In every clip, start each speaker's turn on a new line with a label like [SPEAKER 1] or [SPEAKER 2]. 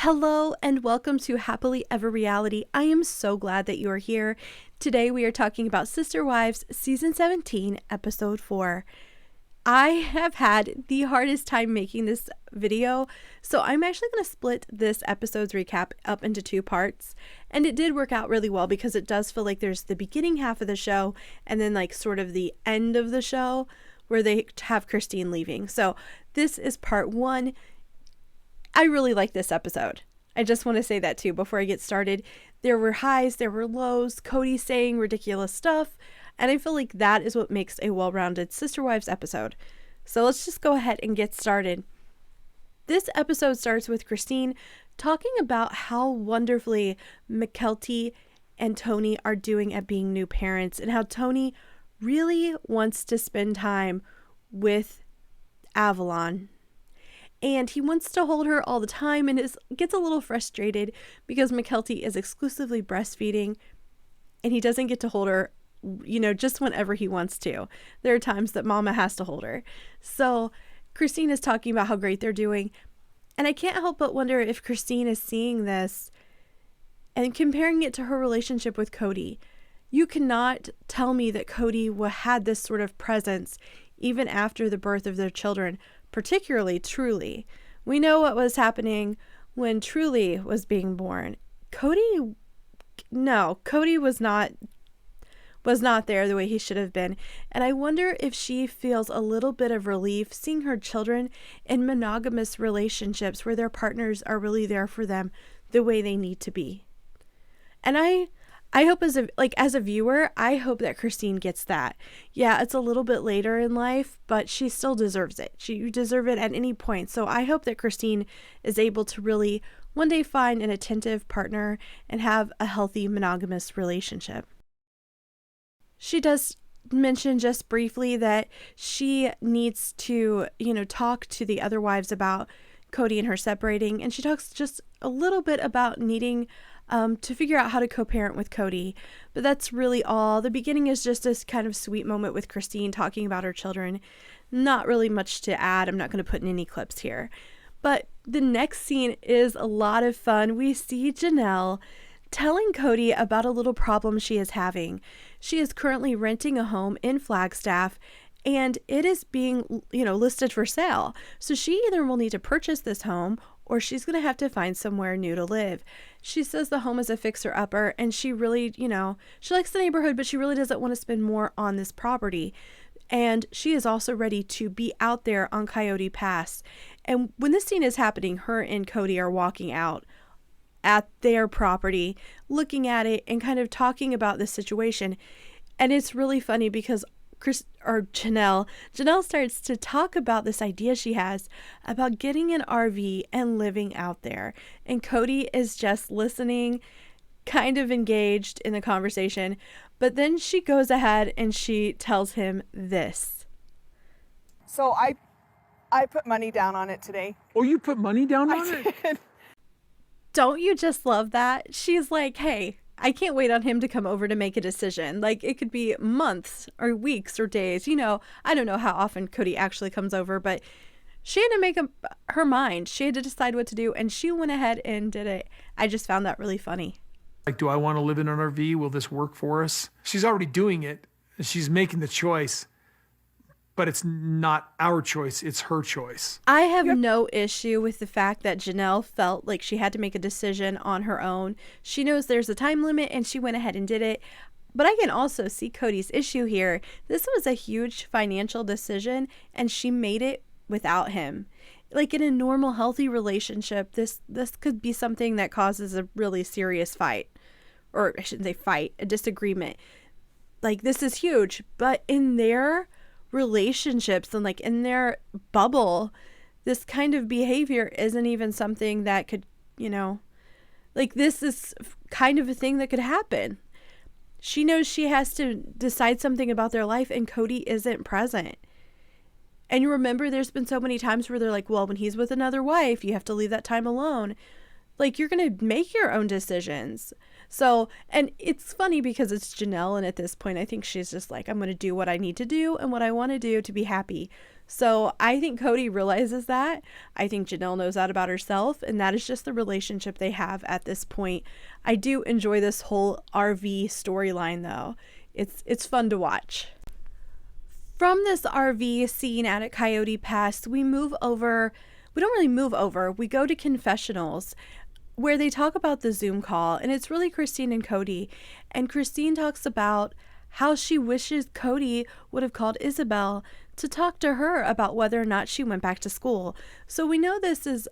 [SPEAKER 1] Hello and welcome to Happily Ever Reality. I am so glad that you are here. Today we are talking about Sister Wives Season 17, Episode 4. I have had the hardest time making this video, so I'm actually going to split this episode's recap up into two parts. And it did work out really well because it does feel like there's the beginning half of the show and then like sort of the end of the show where they have Christine leaving. So this is part one. I really like this episode. I just want to say that too before I get started. There were highs, there were lows, Kody saying ridiculous stuff, and I feel like that is what makes a well-rounded Sister Wives episode. So let's just go ahead and get started. This episode starts with Christine talking about how wonderfully Mykelti and Tony are doing at being new parents and how Tony really wants to spend time with Avalon. And he wants to hold her all the time and gets a little frustrated because Mykelti is exclusively breastfeeding and he doesn't get to hold her, just whenever he wants to. There are times that Mama has to hold her. So Christine is talking about how great they're doing. And I can't help but wonder if Christine is seeing this and comparing it to her relationship with Kody. You cannot tell me that Kody had this sort of presence even after the birth of their children, particularly Truly. We know what was happening when Truly was being born. Kody was not there the way he should have been. And I wonder if she feels a little bit of relief seeing her children in monogamous relationships where their partners are really there for them the way they need to be. And I hope as a viewer, I hope that Christine gets that. Yeah, it's a little bit later in life, but she still deserves it. You deserve it at any point. So I hope that Christine is able to really one day find an attentive partner and have a healthy monogamous relationship. She does mention just briefly that she needs to, talk to the other wives about Kody and her separating. And she talks just a little bit about needing to figure out how to co-parent with Kody. But that's really all. The beginning is just this kind of sweet moment with Christine talking about her children. Not really much to add. I'm not going to put in any clips here. But the next scene is a lot of fun. We see Janelle telling Kody about a little problem she is having. She is currently renting a home in Flagstaff and it is being, listed for sale. So she either will need to purchase this home or she's going to have to find somewhere new to live. She says the home is a fixer-upper and she really, she likes the neighborhood, but she really doesn't want to spend more on this property. And she is also ready to be out there on Coyote Pass. And when this scene is happening, her and Kody are walking out at their property, looking at it and kind of talking about this situation. And it's really funny because Janelle starts to talk about this idea she has about getting an RV and living out there. And Kody is just listening, kind of engaged in the conversation. But then she goes ahead and she tells him this.
[SPEAKER 2] So I put money down on it today.
[SPEAKER 3] Oh, you put money down on
[SPEAKER 2] I did.
[SPEAKER 1] Don't you just love that? She's like, hey, I can't wait on him to come over to make a decision. Like, it could be months or weeks or days. I don't know how often Kody actually comes over, but she had to make her mind. She had to decide what to do, and she went ahead and did it. I just found that really funny.
[SPEAKER 3] Like, do I want to live in an RV? Will this work for us? She's already doing it. She's making the choice, but it's not our choice. It's her choice.
[SPEAKER 1] I have no issue with the fact that Janelle felt like she had to make a decision on her own. She knows there's a time limit and she went ahead and did it. But I can also see Kody's issue here. This was a huge financial decision and she made it without him. Like in a normal, healthy relationship, this could be something that causes a really serious fight. Or I shouldn't say fight, a disagreement. Like, this is huge. But in their relationships and like in their bubble, this kind of behavior isn't even something that could, this is kind of a thing that could happen. She knows she has to decide something about their life and Kody isn't present. And you remember there's been so many times where they're like, well, when he's with another wife, you have to leave that time alone. Like, you're going to make your own decisions. So, and it's funny because it's Janelle, and at this point, I think she's just like, I'm going to do what I need to do and what I want to do to be happy. So I think Kody realizes that. I think Janelle knows that about herself, and that is just the relationship they have at this point. I do enjoy this whole RV storyline, though. It's fun to watch. From this RV scene out at Coyote Pass, we move over. We don't really move over. We go to confessionals, where they talk about the Zoom call, and it's really Christine and Kody. And Christine talks about how she wishes Kody would have called Isabel to talk to her about whether or not she went back to school. So we know this is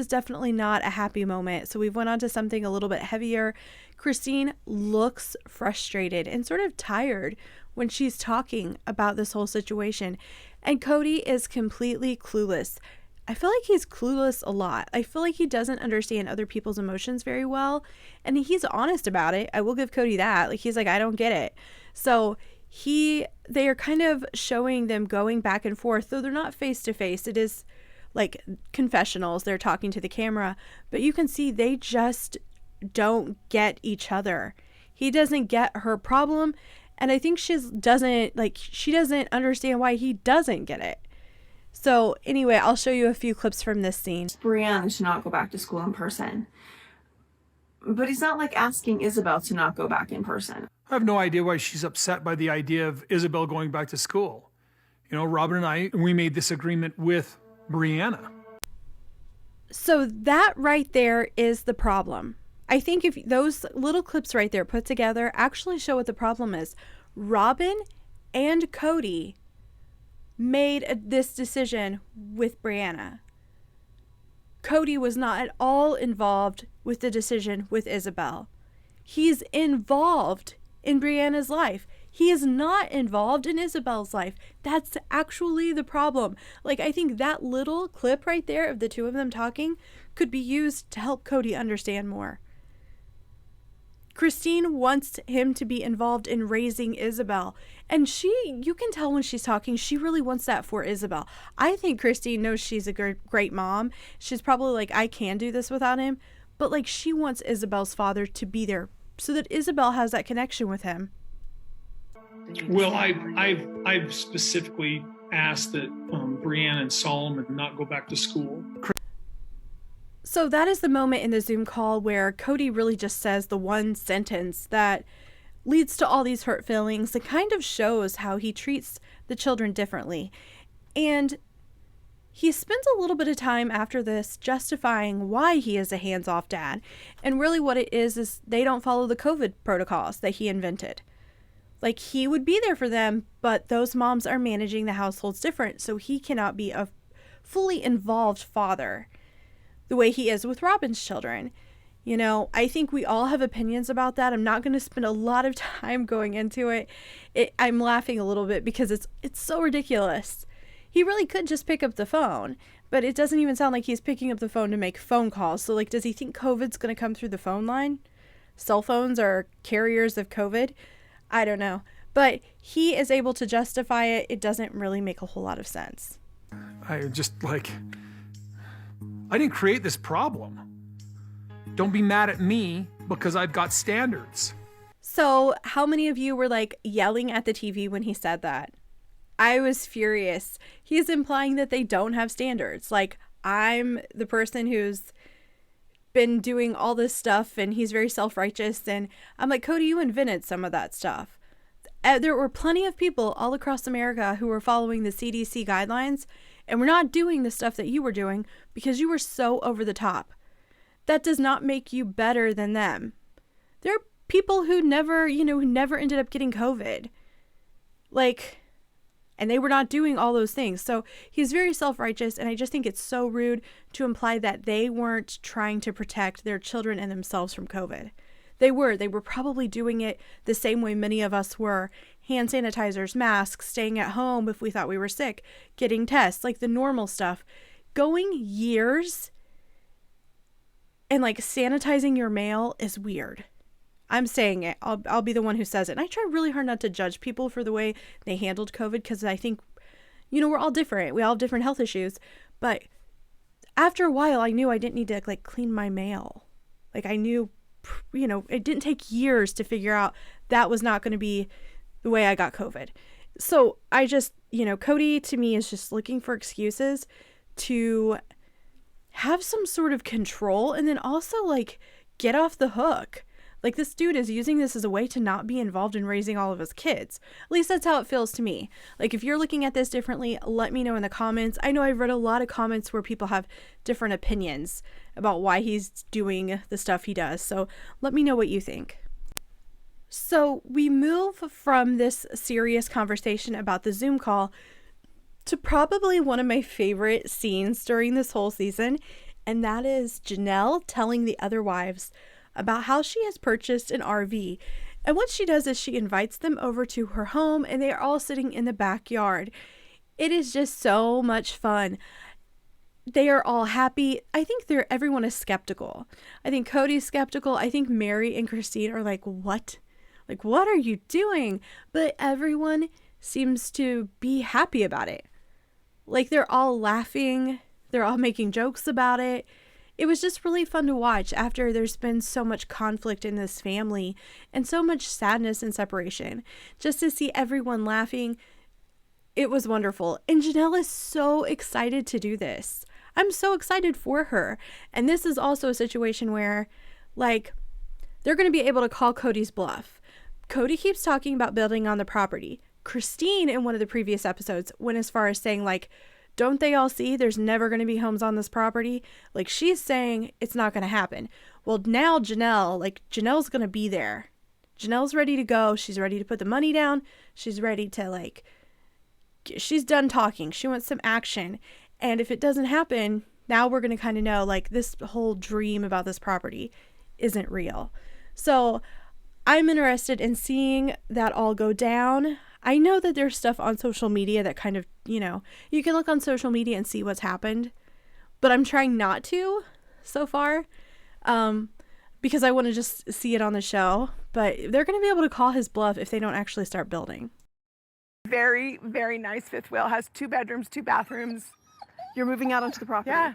[SPEAKER 1] definitely not a happy moment. So we've went on to something a little bit heavier. Christine looks frustrated and sort of tired when she's talking about this whole situation. And Kody is completely clueless. I feel like he's clueless a lot. I feel like he doesn't understand other people's emotions very well. And he's honest about it. I will give Kody that. Like, he's like, I don't get it. So they are kind of showing them going back and forth, though they're not face to face. It is like confessionals. They're talking to the camera, but you can see they just don't get each other. He doesn't get her problem. And I think she doesn't understand why he doesn't get it. So anyway, I'll show you a few clips from this scene.
[SPEAKER 4] Breanna to not go back to school in person. But he's not like asking Isabel to not go back in person.
[SPEAKER 3] I have no idea why she's upset by the idea of Isabel going back to school. You know, Robyn and we made this agreement with Breanna.
[SPEAKER 1] So that right there is the problem. I think if those little clips right there put together actually show what the problem is. Robyn and Kody made this decision with Breanna. Kody was not at all involved with the decision with Isabel. He's involved in Breanna's life. He is not involved in Isabel's life. That's actually the problem. Like, I think that little clip right there of the two of them talking could be used to help Kody understand more. Christine wants him to be involved in raising Isabel. And you can tell when she's talking, she really wants that for Isabel. I think Christine knows she's a great mom. She's probably like, I can do this without him. But like, she wants Isabel's father to be there so that Isabel has that connection with him.
[SPEAKER 5] Well, I've specifically asked that Breanna and Solomon not go back to school.
[SPEAKER 1] So that is the moment in the Zoom call where Kody really just says the one sentence that leads to all these hurt feelings. It kind of shows how he treats the children differently. And he spends a little bit of time after this justifying why he is a hands-off dad. And really what it is they don't follow the COVID protocols that he invented. Like, he would be there for them, but those moms are managing the households different, so he cannot be a fully involved father the way he is with Robyn's children. You know, I think we all have opinions about that. I'm not going to spend a lot of time going into it. I'm laughing a little bit because it's so ridiculous. He really could just pick up the phone, but it doesn't even sound like he's picking up the phone to make phone calls. So, like, does he think COVID's going to come through the phone line? Cell phones are carriers of COVID? I don't know. But he is able to justify it. It doesn't really make a whole lot of sense.
[SPEAKER 3] I didn't create this problem. Don't be mad at me because I've got standards.
[SPEAKER 1] So how many of you were like yelling at the TV when he said that? I was furious. He's implying that they don't have standards. Like, I'm the person who's been doing all this stuff and he's very self-righteous. And I'm like, Kody, you invented some of that stuff. There were plenty of people all across America who were following the CDC guidelines and were not doing the stuff that you were doing because you were so over the top. That does not make you better than them. There are people who never ended up getting COVID. Like, and they were not doing all those things. So he's very self-righteous, and I just think it's so rude to imply that they weren't trying to protect their children and themselves from COVID. They were probably doing it the same way many of us were. Hand sanitizers, masks, staying at home if we thought we were sick, getting tests, like the normal stuff. Going years and like sanitizing your mail is weird. I'm saying it. I'll be the one who says it. And I try really hard not to judge people for the way they handled COVID because I think, we're all different. We all have different health issues. But after a while, I knew I didn't need to like clean my mail. Like, I knew it didn't take years to figure out that was not going to be the way I got COVID. So I just, Kody to me is just looking for excuses to have some sort of control and then also like get off the hook. Like, this dude is using this as a way to not be involved in raising all of his kids. At least that's how it feels to me. Like, if you're looking at this differently, let me know in the comments. I know I've read a lot of comments where people have different opinions about why he's doing the stuff he does. So let me know what you think. So we move from this serious conversation about the Zoom call to probably one of my favorite scenes during this whole season. And that is Janelle telling the other wives about how she has purchased an RV. And what she does is she invites them over to her home and they are all sitting in the backyard. It is just so much fun. They are all happy. I think everyone is skeptical. I think Kody's skeptical. I think Meri and Christine are like, what? Like, what are you doing? But everyone seems to be happy about it. Like, they're all laughing. They're all making jokes about it. It was just really fun to watch after there's been so much conflict in this family and so much sadness and separation. Just to see everyone laughing, it was wonderful. And Janelle is so excited to do this. I'm so excited for her. And this is also a situation where, like, they're going to be able to call Kody's bluff. Kody keeps talking about building on the property. Christine, in one of the previous episodes, went as far as saying, like, don't they all see there's never going to be homes on this property? Like, she's saying it's not going to happen. Well, now Janelle's going to be there. Janelle's ready to go. She's ready to put the money down. She's ready to, she's done talking. She wants some action. And if it doesn't happen, now we're going to kind of know, like, this whole dream about this property isn't real. So I'm interested in seeing that all go down. I know that there's stuff on social media that kind of, you can look on social media and see what's happened, but I'm trying not to so far, because I want to just see it on the show. But they're going to be able to call his bluff if they don't actually start building.
[SPEAKER 2] Very, very nice fifth wheel. Has 2 bedrooms, 2 bathrooms.
[SPEAKER 4] You're moving out onto the property.
[SPEAKER 2] Yeah.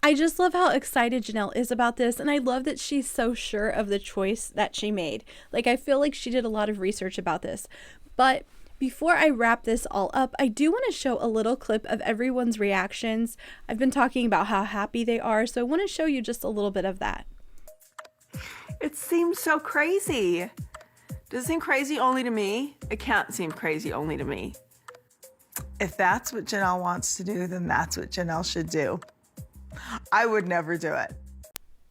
[SPEAKER 1] I just love how excited Janelle is about this, and I love that she's so sure of the choice that she made. Like, I feel like she did a lot of research about this. But before I wrap this all up, I do want to show a little clip of everyone's reactions. I've been talking about how happy they are, so I want to show you just a little bit of that.
[SPEAKER 4] It seems so crazy. Does it seem crazy only to me? It can't seem crazy only to me.
[SPEAKER 6] If that's what Janelle wants to do, then that's what Janelle should do. I would never do it.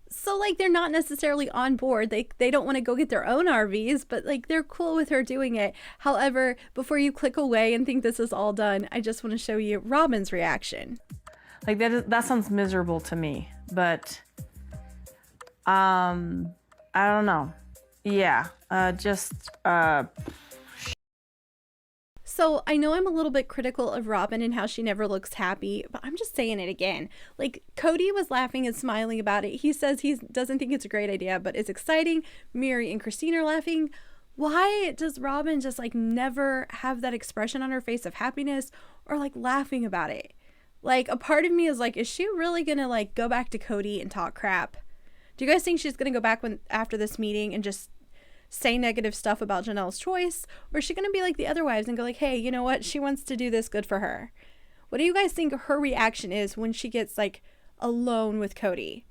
[SPEAKER 1] So, like, they're not necessarily on board. They don't want to go get their own RVs, but, like, they're cool with her doing it. However, before you click away and think this is all done, I just want to show you Robyn's reaction.
[SPEAKER 7] Like, that sounds miserable to me, but I don't know. Yeah,
[SPEAKER 1] So I know I'm a little bit critical of Robyn and how she never looks happy, but I'm just saying it again. Like, Kody was laughing and smiling about it. He says he doesn't think it's a great idea, but it's exciting. Meri and Christine are laughing. Why does Robyn just, like, never have that expression on her face of happiness or, like, laughing about it? Like, a part of me is like, is she really gonna, like, go back to Kody and talk crap? Do you guys think she's gonna go back after this meeting and just say negative stuff about Janelle's choice? Or is she going to be like the other wives and go like, hey, you know what? She wants to do this, good for her. What do you guys think her reaction is when she gets, like, alone with Kody?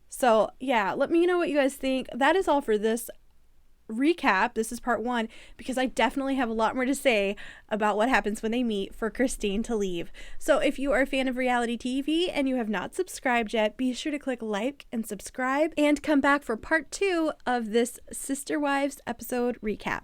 [SPEAKER 1] So, yeah, let me know what you guys think. That is all for this recap. This is part 1, because I definitely have a lot more to say about what happens when they meet for Christine to leave. So if you are a fan of reality TV and you have not subscribed yet, be sure to click like and subscribe and come back for part 2 of this Sister Wives episode recap.